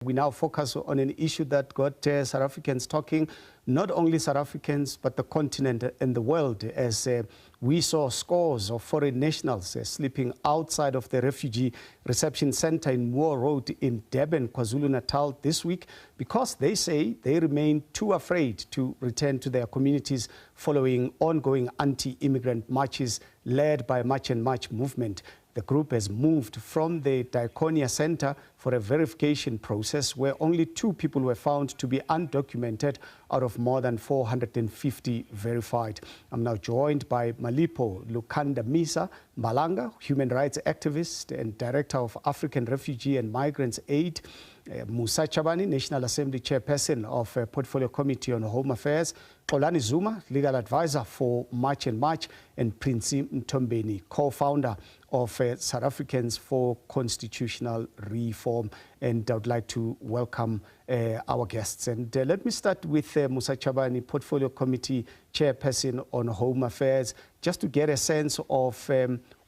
We now focus on an issue that got South Africans talking, not only South Africans, but the continent and the world, as we saw scores of foreign nationals sleeping outside of the Refugee Reception Centre in Moore Road in Durban, KwaZulu-Natal this week, because they say they remain too afraid to return to their communities following ongoing anti-immigrant marches led by March and March movement. The group has moved from the Diakonia Centre for a verification process where only 2 people were found to be undocumented out of more than 450 verified. I'm now joined by Malipo Lukandamiza, Mbalanga, human rights activist and director of African Refugee and Migrants Aid, Mosa Chabane, National Assembly Chairperson of Portfolio Committee on Home Affairs, Xolani Zuma, legal advisor for March and March, and Prince Mtombeni, co-founder of South Africans for Constitutional Reform. And I would like to welcome our guests. And let me start with Mosa Chabane, Portfolio Committee Chairperson on Home Affairs, just to get a sense of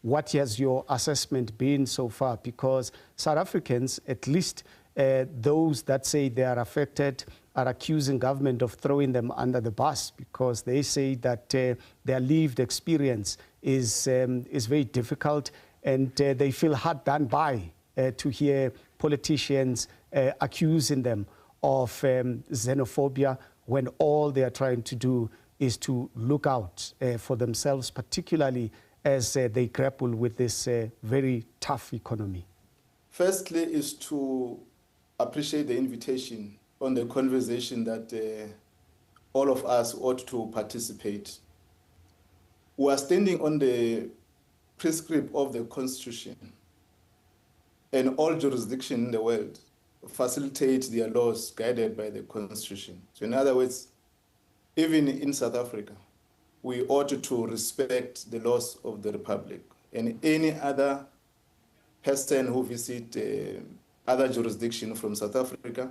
what has your assessment been so far, because South Africans, at least those that say they are affected, are accusing government of throwing them under the bus because they say that their lived experience is very difficult, and they feel hard done by to hear politicians accusing them of xenophobia when all they are trying to do is to look out for themselves, particularly as they grapple with this very tough economy. Firstly is to appreciate the invitation on the conversation that all of us ought to participate. We are standing on the prescript of the Constitution, and all jurisdictions in the world facilitate their laws guided by the Constitution. So in other words, even in South Africa, we ought to respect the laws of the Republic, and any other person who visit other jurisdiction from South Africa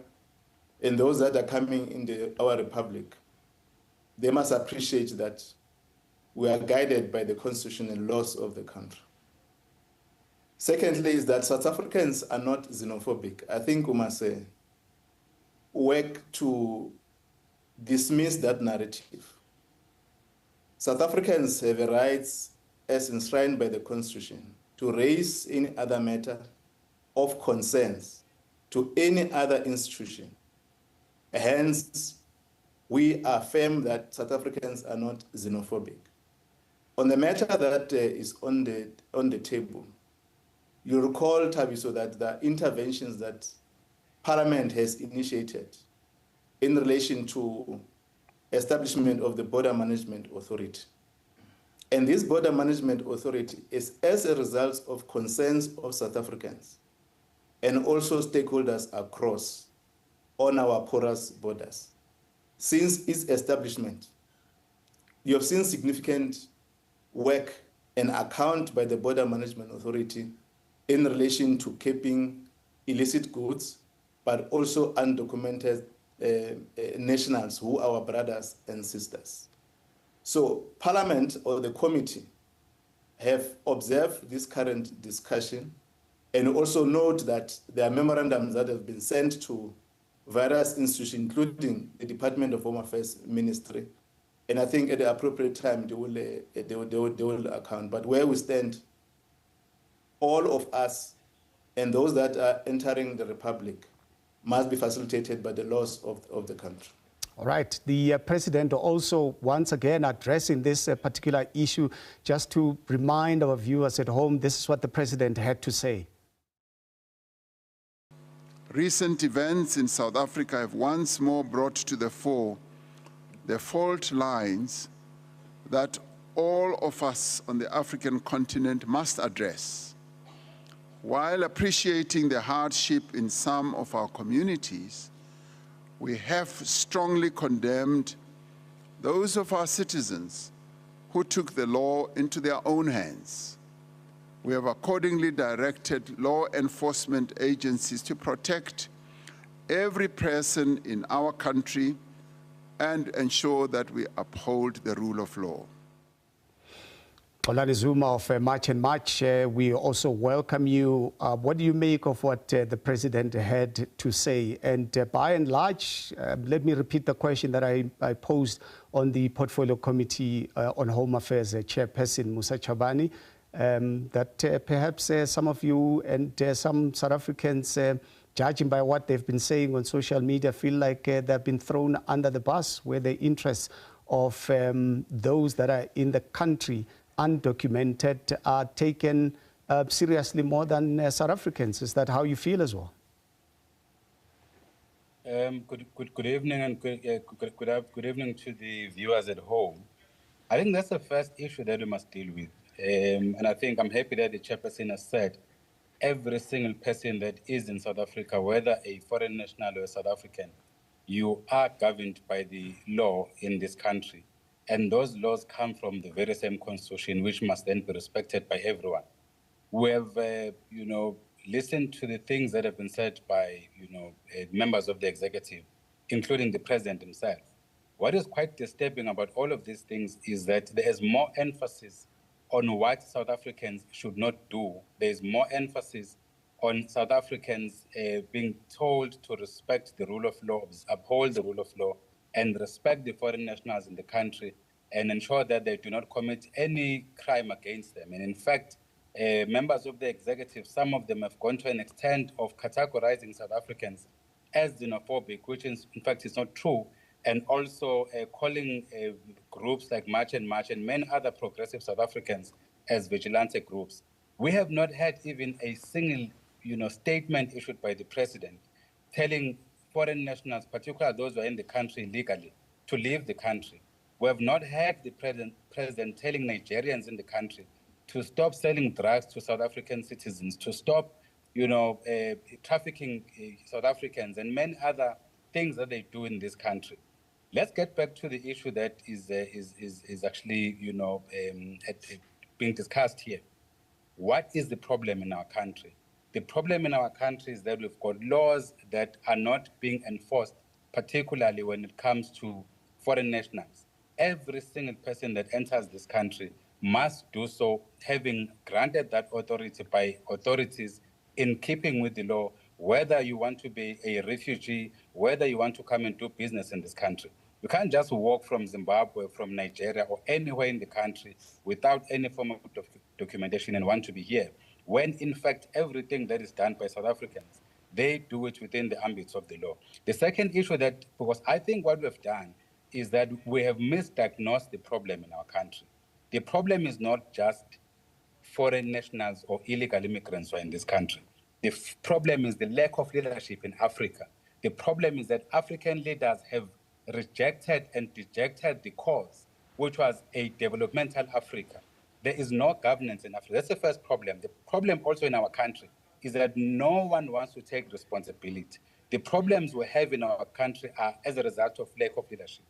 and those that are coming in our Republic, they must appreciate that we are guided by the Constitution and laws of the country. Secondly is that South Africans are not xenophobic. I think we must work to dismiss that narrative. South Africans have a rights as enshrined by the Constitution to raise any other matter of concerns to any other institution. Hence, we affirm that South Africans are not xenophobic. On the matter that is on the table, you recall, Tabiso, that the interventions that Parliament has initiated in relation to establishment of the Border Management Authority. And this Border Management Authority is as a result of concerns of South Africans and also stakeholders across on our porous borders. Since its establishment, you have seen significant work and account by the Border Management Authority in relation to keeping illicit goods, but also undocumented nationals who are our brothers and sisters. So Parliament or the committee have observed this current discussion and also note that there are memorandums that have been sent to various institutions, including the Department of Home Affairs Ministry. And I think at the appropriate time, they will account. But where we stand, all of us and those that are entering the Republic must be facilitated by the laws of the country. All right. The President also once again addressing this particular issue, just to remind our viewers at home, this is what the President had to say. Recent events in South Africa have once more brought to the fore the fault lines that all of us on the African continent must address. While appreciating the hardship in some of our communities, we have strongly condemned those of our citizens who took the law into their own hands. We have accordingly directed law enforcement agencies to protect every person in our country and ensure that we uphold the rule of law. Xolani Zuma of March and March, we also welcome you. What do you make of what the President had to say? And by and large, let me repeat the question that I posed on the Portfolio Committee on Home Affairs Chairperson, Mosa Chabane, that perhaps some of you and some South Africans, judging by what they've been saying on social media, feel like they've been thrown under the bus, where the interests of those that are in the country undocumented are taken seriously more than South Africans. Is that how you feel as well? Good evening, and good evening to the viewers at home. I think that's the first issue that we must deal with. And I think I'm happy that the Chairperson has said every single person that is in South Africa, whether a foreign national or a South African, you are governed by the law in this country. And those laws come from the very same constitution, which must then be respected by everyone. We have, listened to the things that have been said by, members of the executive, including the president himself. What is quite disturbing about all of these things is that there is more emphasis on what South Africans should not do. There is more emphasis on South Africans being told to respect the rule of law, uphold the rule of law, and respect the foreign nationals in the country, and ensure that they do not commit any crime against them. And in fact, members of the executive, some of them have gone to an extent of categorizing South Africans as xenophobic, which in fact is not true, and also calling groups like March and many other progressive South Africans as vigilante groups. We have not had even a single statement issued by the president telling foreign nationals, particularly those who are in the country legally, to leave the country. We have not had the president telling Nigerians in the country to stop selling drugs to South African citizens, to stop trafficking South Africans, and many other things that they do in this country. Let's get back to the issue that is actually being discussed here. What is the problem in our country? The problem in our country is that we've got laws that are not being enforced, particularly when it comes to foreign nationals. Every single person that enters this country must do so, having granted that authority by authorities in keeping with the law, whether you want to be a refugee, whether you want to come and do business in this country. You can't just walk from Zimbabwe, from Nigeria, or anywhere in the country without any form of documentation and want to be here, when in fact everything that is done by South Africans, they do it within the ambits of the law. The second issue that, because I think what we've done is that we have misdiagnosed the problem in our country. The problem is not just foreign nationals or illegal immigrants who are in this country. The problem is the lack of leadership in Africa. The problem is that African leaders have rejected and dejected the cause, which was a developmental Africa. There is no governance in Africa. That's the first problem. The problem also in our country is that no one wants to take responsibility. The problems we have in our country are as a result of lack of leadership.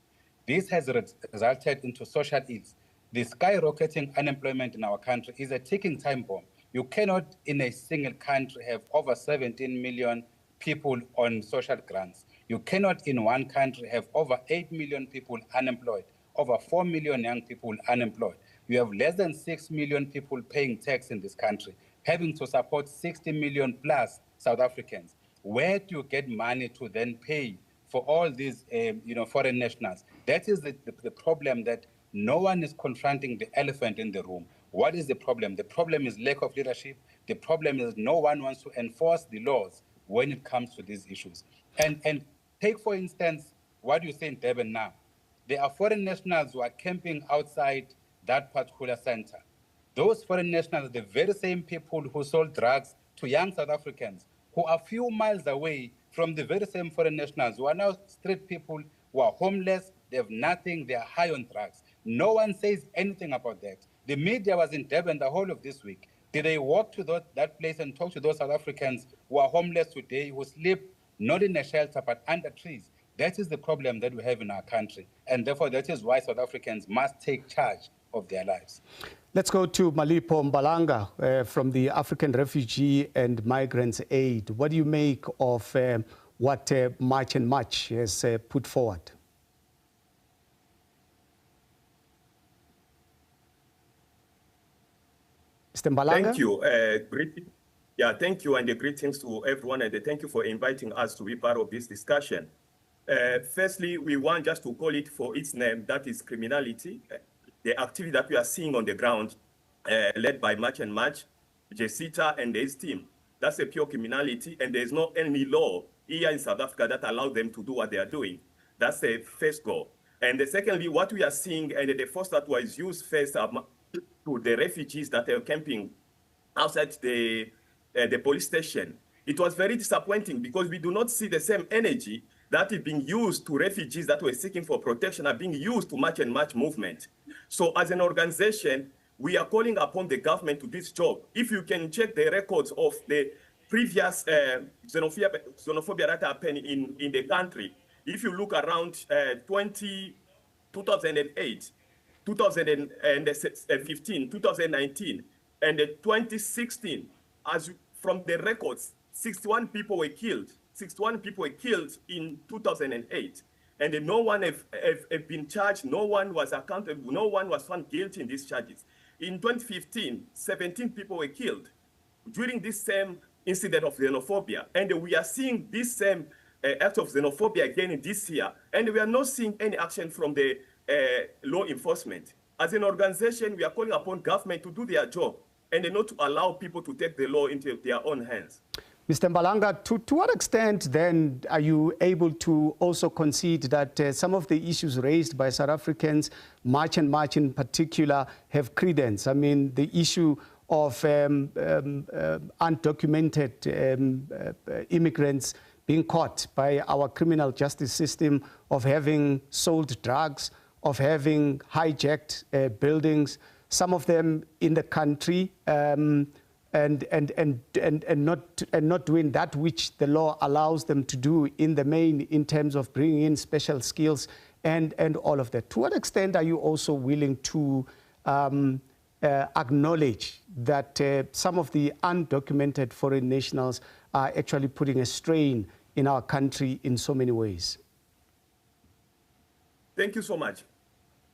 This has resulted into social ills. The skyrocketing unemployment in our country is a ticking time bomb. You cannot, in a single country, have over 17 million people on social grants. You cannot, in one country, have over 8 million people unemployed, over 4 million young people unemployed. You have less than 6 million people paying tax in this country, having to support 60 million plus South Africans. Where do you get money to then pay for all these foreign nationals? That is the problem, that no one is confronting the elephant in the room. What is the problem? The problem is lack of leadership. The problem is no one wants to enforce the laws when it comes to these issues. And take, for instance, what you say in Durban now. There are foreign nationals who are camping outside that particular center. Those foreign nationals are the very same people who sold drugs to young South Africans, who are a few miles away from the very same foreign nationals, who are now street people, who are homeless, they have nothing, they are high on drugs. No one says anything about that. The media was in Durban the whole of this week. Did they walk to that place and talk to those South Africans who are homeless today, who sleep not in a shelter but under trees? That is the problem that we have in our country. And therefore, that is why South Africans must take charge of their lives. Let's go to Malipo Mbalanga from the African Refugee and Migrants Aid. What do you make of what March and March has put forward? Mr. Mbalanga? Thank you. Thank you, and greetings to everyone, and thank you for inviting us to be part of this discussion. Firstly, we want just to call it for its name, that is criminality. The activity that we are seeing on the ground, led by March and March, Jesita and his team, that's a pure criminality, and there's not any law here in South Africa that allows them to do what they are doing. That's the first goal. And secondly, what we are seeing, and the force that was used first to the refugees that are camping outside the police station, it was very disappointing because we do not see the same energy that is being used to refugees that were seeking for protection are being used to March and March movement. So as an organization, we are calling upon the government to do this job. If you can check the records of the previous xenophobia that happened in the country, if you look around 2008, 2015, 2019, and 2016, from the records, 61 people were killed. 61 people were killed in 2008. And no one have been charged, no one was accountable, no one was found guilty in these charges. In 2015, 17 people were killed during this same incident of xenophobia. And we are seeing this same act of xenophobia again this year. And we are not seeing any action from the law enforcement. As an organization, we are calling upon government to do their job and not to allow people to take the law into their own hands. Mr. Mbalanga, to what extent then are you able to also concede that some of the issues raised by South Africans, March and March in particular, have credence? I mean, the issue of undocumented immigrants being caught by our criminal justice system, of having sold drugs, of having hijacked buildings, some of them in the country, and not doing that which the law allows them to do in the main in terms of bringing in special skills and all of that. To what extent are you also willing to acknowledge that some of the undocumented foreign nationals are actually putting a strain in our country in so many ways? Thank you so much.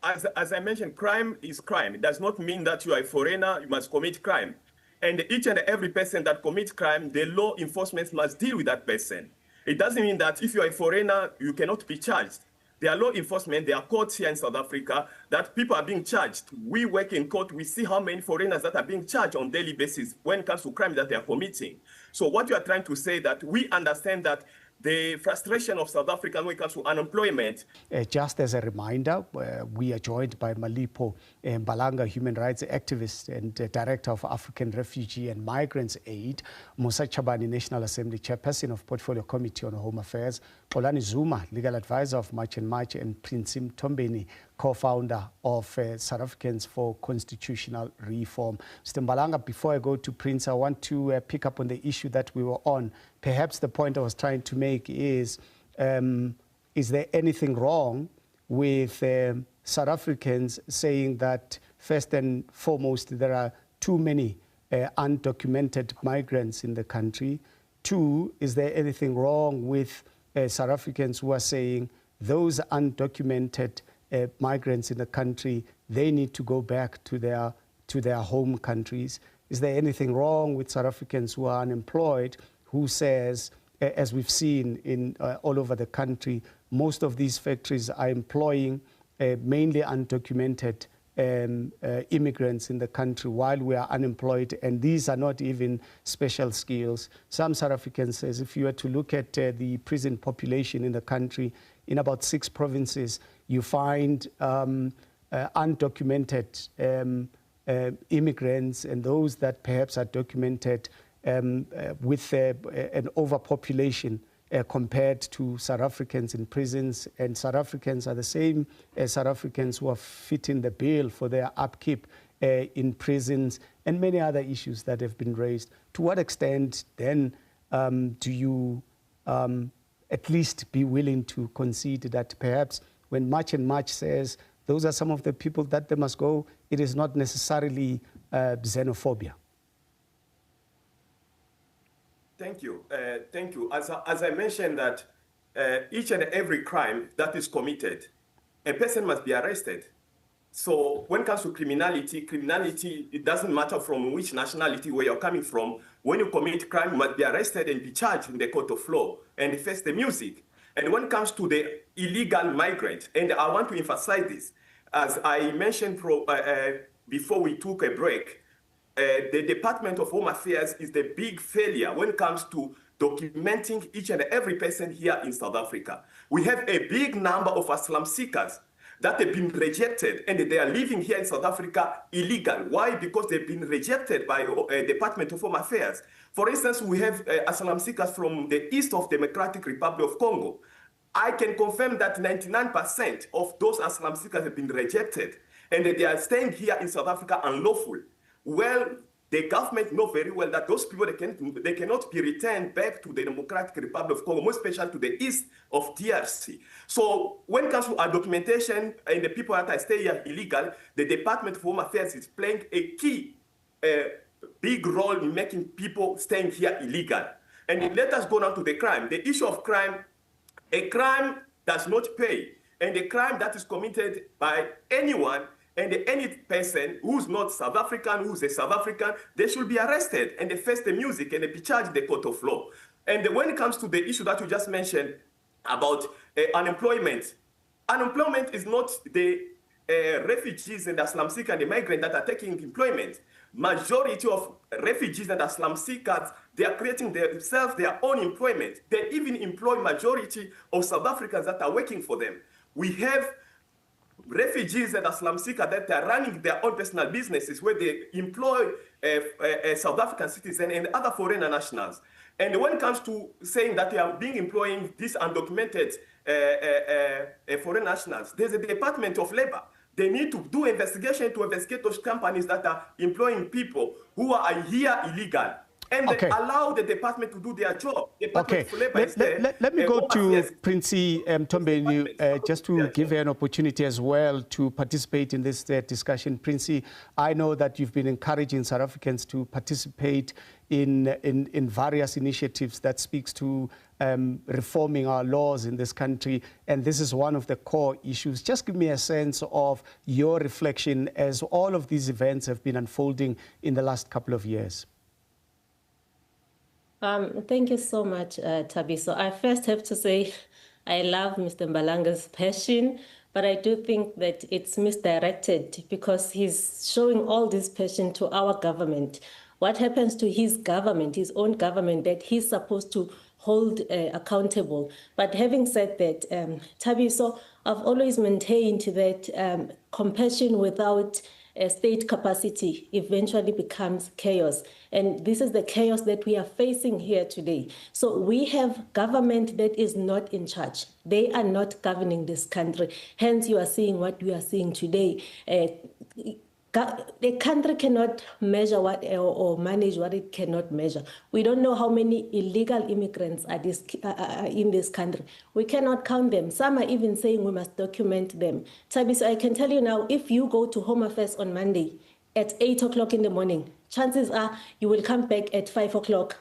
As I mentioned, crime is crime. It does not mean that you are a foreigner, you must commit crime. And each and every person that commits crime, the law enforcement must deal with that person. It doesn't mean that if you are a foreigner, you cannot be charged. There are law enforcement, there are courts here in South Africa that people are being charged. We work in court, we see how many foreigners that are being charged on a daily basis when it comes to crime that they are committing. So what you are trying to say that we understand that the frustration of South Africa when it comes to unemployment. Just as a reminder, we are joined by Malipo, Mbalanga, human rights activist and director of African Refugee and Migrants Aid, Mosa Chabane, National Assembly Chairperson of Portfolio Committee on Home Affairs, Xolani Zuma, legal advisor of March and March, and Prince Mtombeni, co-founder of South Africans for Constitutional Reform. Mr. Mbalanga, before I go to Prince, I want to pick up on the issue that we were on. Perhaps the point I was trying to make is there anything wrong with South Africans saying that, first and foremost, there are too many undocumented migrants in the country? Two, is there anything wrong with South Africans who are saying those undocumented migrants in the country, they need to go back to their home countries? Is there anything wrong with South Africans who are unemployed, who says, as we've seen in all over the country, most of these factories are employing mainly undocumented immigrants in the country while we are unemployed, and these are not even special skills. Some South Africans says if you were to look at the prison population in the country, in about 6 provinces, you find undocumented immigrants and those that perhaps are documented with an overpopulation compared to South Africans in prisons, and South Africans are the same as South Africans who are fitting the bill for their upkeep in prisons, and many other issues that have been raised. To what extent then do you at least be willing to concede that perhaps when March and March says those are some of the people that they must go, it is not necessarily xenophobia? Thank you. Thank you. As I mentioned that each and every crime that is committed, a person must be arrested. So when it comes to criminality, it doesn't matter from which nationality where you're coming from. When you commit crime, you must be arrested and be charged in the court of law and face the music. And when it comes to the illegal migrant, and I want to emphasize this, as I mentioned before we took a break, the Department of Home Affairs is the big failure when it comes to documenting each and every person here in South Africa. We have a big number of asylum seekers that have been rejected and they are living here in South Africa illegal. Why? Because they've been rejected by Department of Home Affairs. For instance, we have asylum seekers from the east of Democratic Republic of Congo. I can confirm that 99% of those asylum seekers have been rejected and they are staying here in South Africa unlawful. Well, the government know very well that those people, they cannot be returned back to the Democratic Republic of Congo, more especially to the east of DRC. So when it comes to our documentation and the people that stay here illegal, the Department of Home Affairs is playing a key, big role in making people staying here illegal. And let us go now to the crime. The issue of crime, a crime does not pay. And a crime that is committed by anyone and any person who's not South African, who's a South African, they should be arrested and they face the music and they be charged in the court of law. And when it comes to the issue that you just mentioned about unemployment, unemployment is not the refugees and asylum seekers and the migrants that are taking employment. Majority of refugees and asylum seekers, they are creating themselves their own employment. They even employ majority of South Africans that are working for them. We have refugees and asylum seekers that are running their own personal businesses where they employ South African citizens and other foreign nationals. And when it comes to saying that they are being employing these undocumented foreign nationals, there's a Department of Labor. They need to do investigation to investigate those companies that are employing people who are here illegal. And they allow the department to do their job. Let me go to Princey Mtombeni just to give her an opportunity as well to participate in this discussion. Princey, I know that you've been encouraging South Africans to participate in various initiatives that speaks to reforming our laws in this country, and this is one of the core issues. Just give me a sense of your reflection as all of these events have been unfolding in the last couple of years. Thank you so much, Thabiso. I first have to say I love Mr. Mbalanga's passion, but I do think that it's misdirected because he's showing all this passion to our government. What happens to his government, his own government, that he's supposed to hold accountable? But having said that, Thabiso, I've always maintained that compassion without state capacity eventually becomes chaos. And this is the chaos that we are facing here today. So we have government that is not in charge. They are not governing this country. Hence, you are seeing what we are seeing today. The country cannot measure what or manage what it cannot measure. We don't know how many illegal immigrants are in this country. We cannot count them. Some are even saying we must document them. Thabiso, I can tell you now, if you go to Home Affairs on Monday at 8 o'clock in the morning, chances are you will come back at 5 o'clock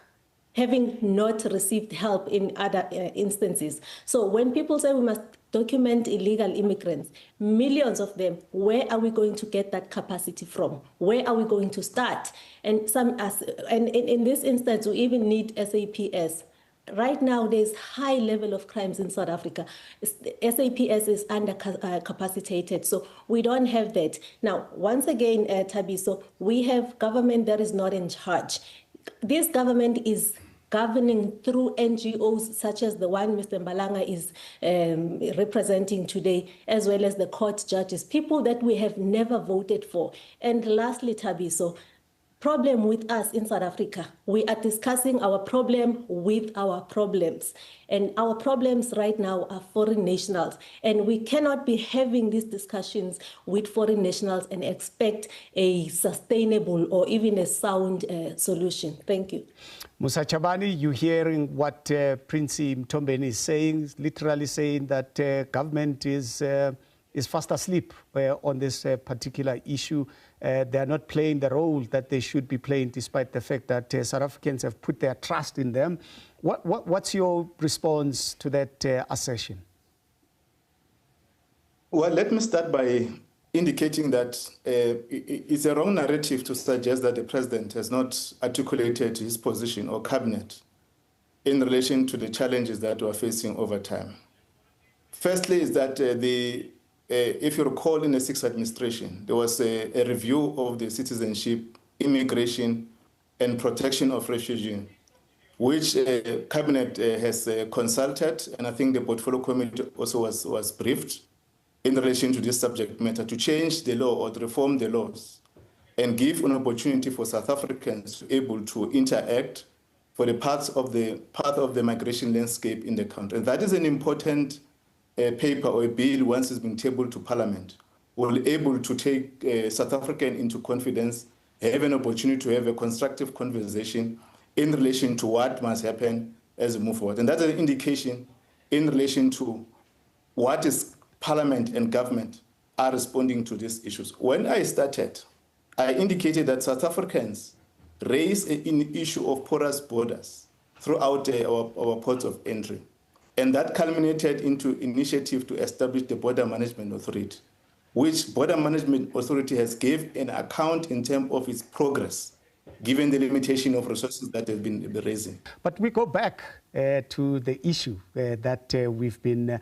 having not received help in other instances. So when people say we must document illegal immigrants, millions of them, where are we going to get that capacity from? Where are we going to start? And in this instance, we even need SAPS. Right now, there's high level of crimes in South Africa. SAPS is under-capacitated, so we don't have that. Now, once again, Thabiso, we have government that is not in charge. This government is governing through NGOs such as the one Mr. Mbalanga is representing today, as well as the court judges, people that we have never voted for. And lastly, Thabiso, problem with us in South Africa, we are discussing our problem with our problems. And our problems right now are foreign nationals. And we cannot be having these discussions with foreign nationals and expect a sustainable or even a sound solution. Thank you. Mosa Chabane, you're hearing what Princey Mtombeni is saying, literally saying that government is fast asleep on this particular issue. They are not playing the role that they should be playing, despite the fact that South Africans have put their trust in them. What's your response to that assertion? Well, let me start by indicating that it's a wrong narrative to suggest that the president has not articulated his position or cabinet in relation to the challenges that we're facing over time. Firstly, is that if you recall, in the sixth administration, there was a review of the citizenship, immigration, and protection of refugees, which cabinet has consulted, and I think the portfolio committee also was briefed in relation to this subject matter to change the law or to reform the laws and give an opportunity for South Africans to be able to interact for the part of the migration landscape in the country. And that is an important paper or a bill once it's been tabled to Parliament. Will be able to take South African into confidence, have an opportunity to have a constructive conversation in relation to what must happen as we move forward. And that's an indication in relation to what is Parliament and government are responding to these issues. When I started, I indicated that South Africans raise an issue of porous borders throughout our ports of entry. And that culminated into initiative to establish the Border Management Authority, which Border Management Authority has gave an account in terms of its progress, given the limitation of resources that have been raising. But we go back to the issue that we've been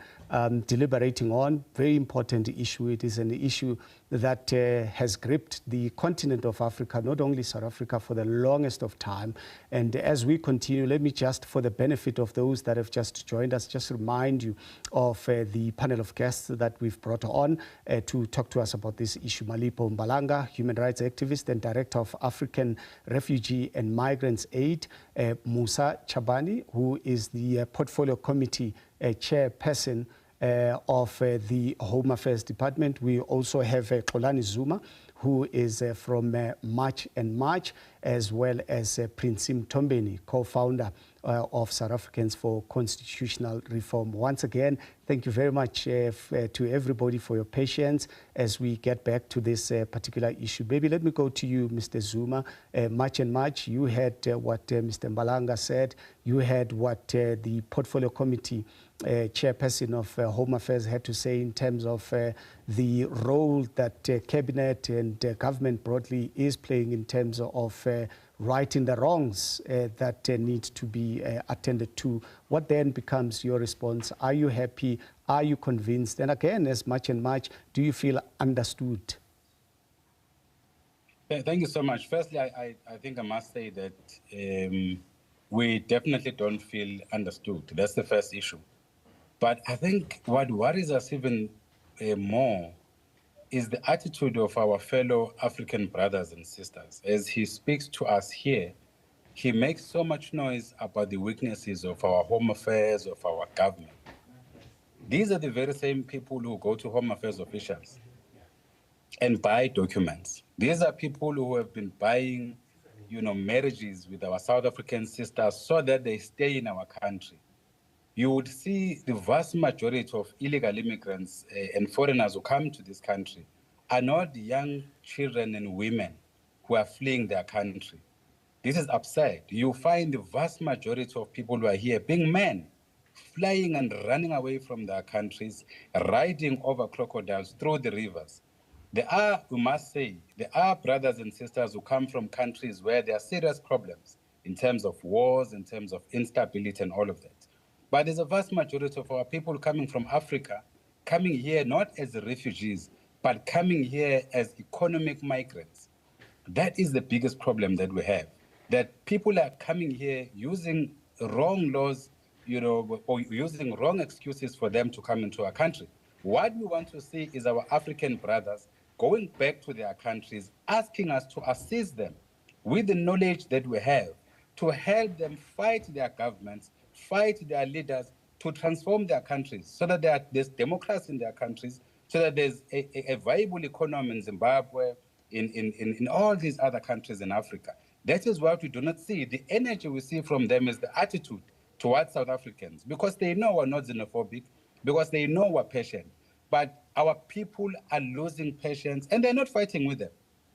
deliberating on. Very important issue. It is an issue that has gripped the continent of Africa, not only South Africa, for the longest of time. And as we continue, let me just, for the benefit of those that have just joined us, just remind you of the panel of guests that we've brought on to talk to us about this issue. Malipo Mbalanga, human rights activist and director of African Refugee and Migrants Aid. Mosa Chabane, who is the portfolio committee chairperson of the Home Affairs Department. We also have Xolani Zuma, who is from March and March, as well as Prince Mtombeni, co-founder of South Africans for Constitutional Reform. Once again, thank you very much to everybody for your patience as we get back to this particular issue. Maybe let me go to you, Mr. Zuma. March and March, you had what Mr. Mbalanga said. You had what the Portfolio Committee chairperson of Home Affairs had to say in terms of the role that Cabinet and government broadly is playing in terms of righting the wrongs that need to be attended to. What then becomes your response? Are you happy? Are you convinced? And again, as much and much, do you feel understood? Thank you so much. Firstly, I think I must say that we definitely don't feel understood. That's the first issue. But I think what worries us even more is the attitude of our fellow African brothers and sisters. As he speaks to us here, he makes so much noise about the weaknesses of our home affairs, of our government. These are the very same people who go to home affairs officials and buy documents. These are people who have been buying, marriages with our South African sisters so that they stay in our country. You would see the vast majority of illegal immigrants and foreigners who come to this country are not young children and women who are fleeing their country. This is absurd. You find the vast majority of people who are here being men, flying and running away from their countries, riding over crocodiles through the rivers. We must say, there are brothers and sisters who come from countries where there are serious problems in terms of wars, in terms of instability and all of that. But there's a vast majority of our people coming from Africa, coming here not as refugees, but coming here as economic migrants. That is the biggest problem that we have, that people are coming here using wrong laws, or using wrong excuses for them to come into our country. What we want to see is our African brothers going back to their countries, asking us to assist them with the knowledge that we have, to help them fight their governments, fight their leaders to transform their countries so that there's democracy in their countries, so that there's a viable economy in Zimbabwe, in all these other countries in Africa. That is what we do not see. The energy we see from them is the attitude towards South Africans, because they know we're not xenophobic, because they know we're patient. But our people are losing patience, and they're not fighting with them.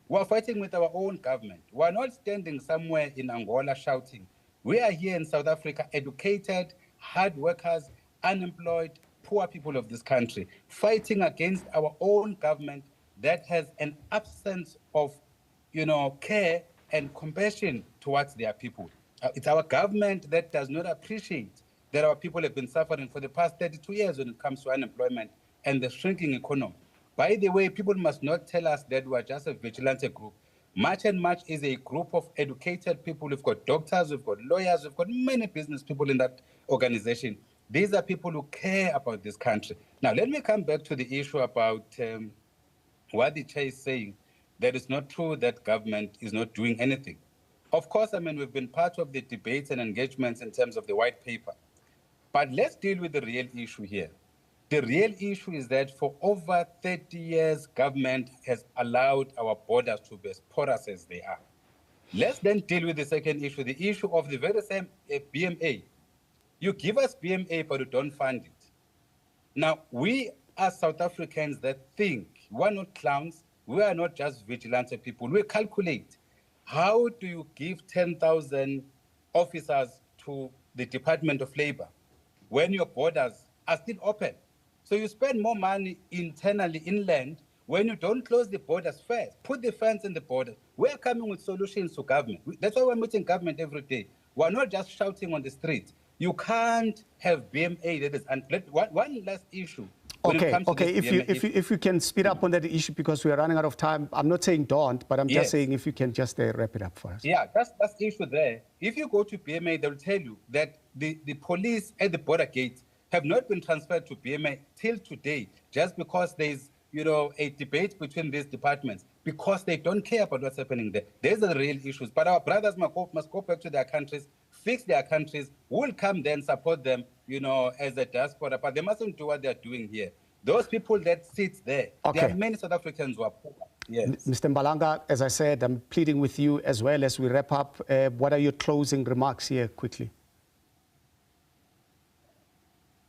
We're fighting with our own government. We're not standing somewhere in Angola shouting. We are here in South Africa, educated, hard workers, unemployed, poor people of this country, fighting against our own government that has an absence of, care and compassion towards their people. It's our government that does not appreciate that our people have been suffering for the past 32 years when it comes to unemployment and the shrinking economy. By the way, people must not tell us that we are just a vigilante group. Much and Much is a group of educated people. We've got doctors, we've got lawyers, we've got many business people in that organization. These are people who care about this country. Now, let me come back to the issue about what the chair is saying, that it's not true that government is not doing anything. Of course, we've been part of the debates and engagements in terms of the white paper. But let's deal with the real issue here. The real issue is that for over 30 years, government has allowed our borders to be as porous as they are. Let's then deal with the second issue, the issue of the very same BMA. You give us BMA, but you don't fund it. Now, we are South Africans that think, we're not clowns, we are not just vigilante people, we calculate. How do you give 10,000 officers to the Department of Labor when your borders are still open? So you spend more money internally inland when you don't close the borders first. Put the fence in the border. We're coming with solutions to government. That's why we're meeting government every day. We're not just shouting on the street. You can't have BMA that is. And one last issue. Okay. If you can speed up on that issue because we are running out of time. I'm not saying don't, but I'm just saying if you can just wrap it up for us. Yeah, that's the issue there. If you go to BMA, they'll tell you that the police at the border gate have not been transferred to BMA till today, just because there's a debate between these departments, because they don't care about what's happening there. These are the real issues. But our brothers must go back to their countries, fix their countries. We'll come then support them, as a diaspora. But they mustn't do what they're doing here. Those people that sit there, there are many South Africans who are poor. Yes. Mr. Mbalanga, as I said, I'm pleading with you as well as we wrap up. What are your closing remarks here quickly?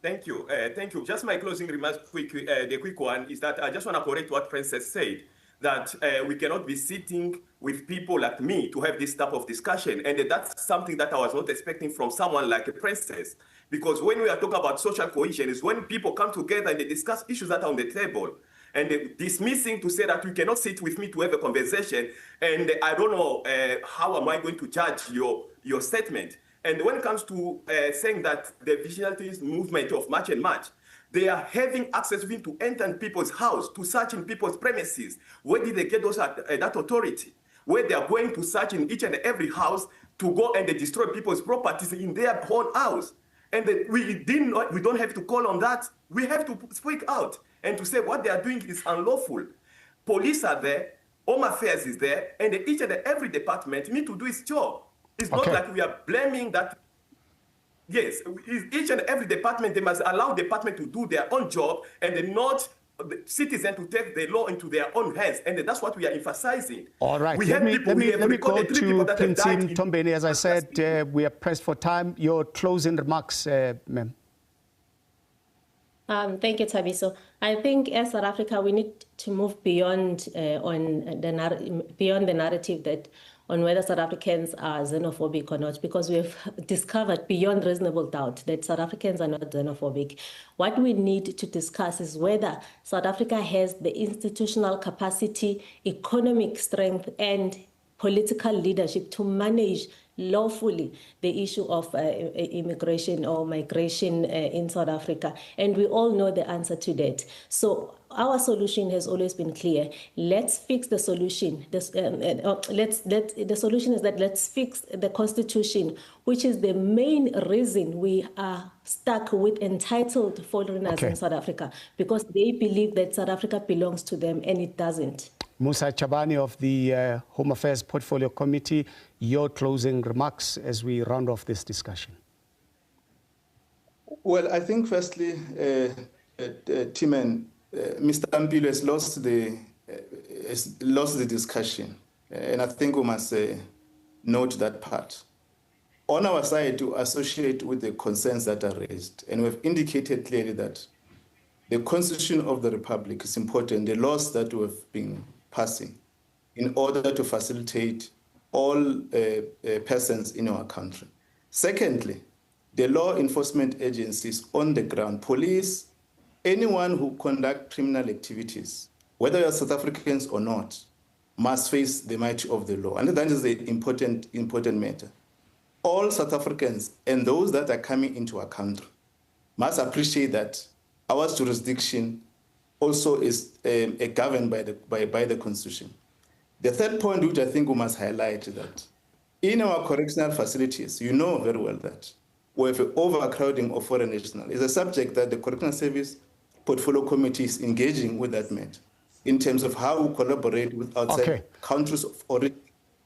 Thank you. Thank you. Just my closing remarks, the quick one is that I just want to correct what Princess said, that we cannot be sitting with people like me to have this type of discussion. And that's something that I was not expecting from someone like a Princess. Because when we are talking about social cohesion, is when people come together and they discuss issues that are on the table. And dismissing to say that you cannot sit with me to have a conversation. And I don't know how am I going to judge your statement. And when it comes to saying that the vigilantes movement of March and March, they are having access even to enter in people's house, to search in people's premises. Where did they get those that authority? Where they are going to search in each and every house to go and destroy people's properties in their own house. And we don't have to call on that. We have to speak out and to say what they are doing is unlawful. Police are there, Home Affairs is there, and each and every department need to do its job. It's not like we are blaming that. Yes, each and every department, they must allow the department to do their own job and not the citizen to take the law into their own hands. And that's what we are emphasizing. All right. Let me go to Prince Tombeni. As I said, we are pressed for time. Your closing remarks, ma'am. Thank you, Tabiso. I think as South Africa, we need to move beyond beyond the narrative that on whether South Africans are xenophobic or not, because we have discovered beyond reasonable doubt that South Africans are not xenophobic. What we need to discuss is whether South Africa has the institutional capacity, economic strength, and political leadership to manage lawfully the issue of immigration or migration in South Africa. And we all know the answer to that. So our solution has always been clear. Let's fix the solution. The solution is that let's fix the Constitution, which is the main reason we are stuck with entitled foreigners in South Africa, because they believe that South Africa belongs to them and it doesn't. Mosa Chabane of the Home Affairs Portfolio Committee, your closing remarks as we round off this discussion. Well, I think firstly, Timen, Mr. Mpilo has lost the discussion, and I think we must note that part. On our side, to associate with the concerns that are raised, and we've indicated clearly that the Constitution of the Republic is important, the laws that we've been passing, in order to facilitate all persons in our country. Secondly, the law enforcement agencies on the ground, police, anyone who conduct criminal activities whether you are South Africans or not, must face the might of the law. And that is the important matter. All South Africans and those that are coming into our country must appreciate that our jurisdiction also is governed by the Constitution. The third point, which I think we must highlight, is that in our correctional facilities, you know very well that we have an overcrowding of foreign nationals. It's a subject that the Correctional Service Portfolio Committee is engaging with that matter in terms of how we collaborate with outside countries of origin.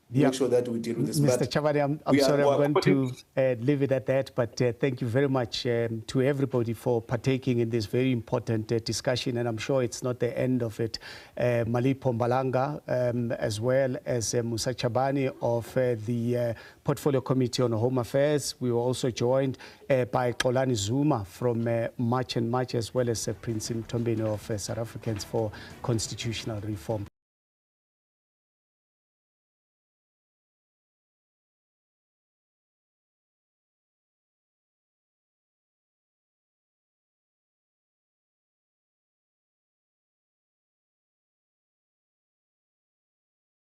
Make sure that we deal with this. Mr. Chabane, I'm sorry, I'm going to leave it at that, but thank you very much to everybody for partaking in this very important discussion, and I'm sure it's not the end of it. Malipo, Mbalanga, as well as Mosa Chabane of the Portfolio Committee on Home Affairs. We were also joined by Xolani Zuma from March and March, as well as Prince Mtombeni of South Africans for Constitutional Reform.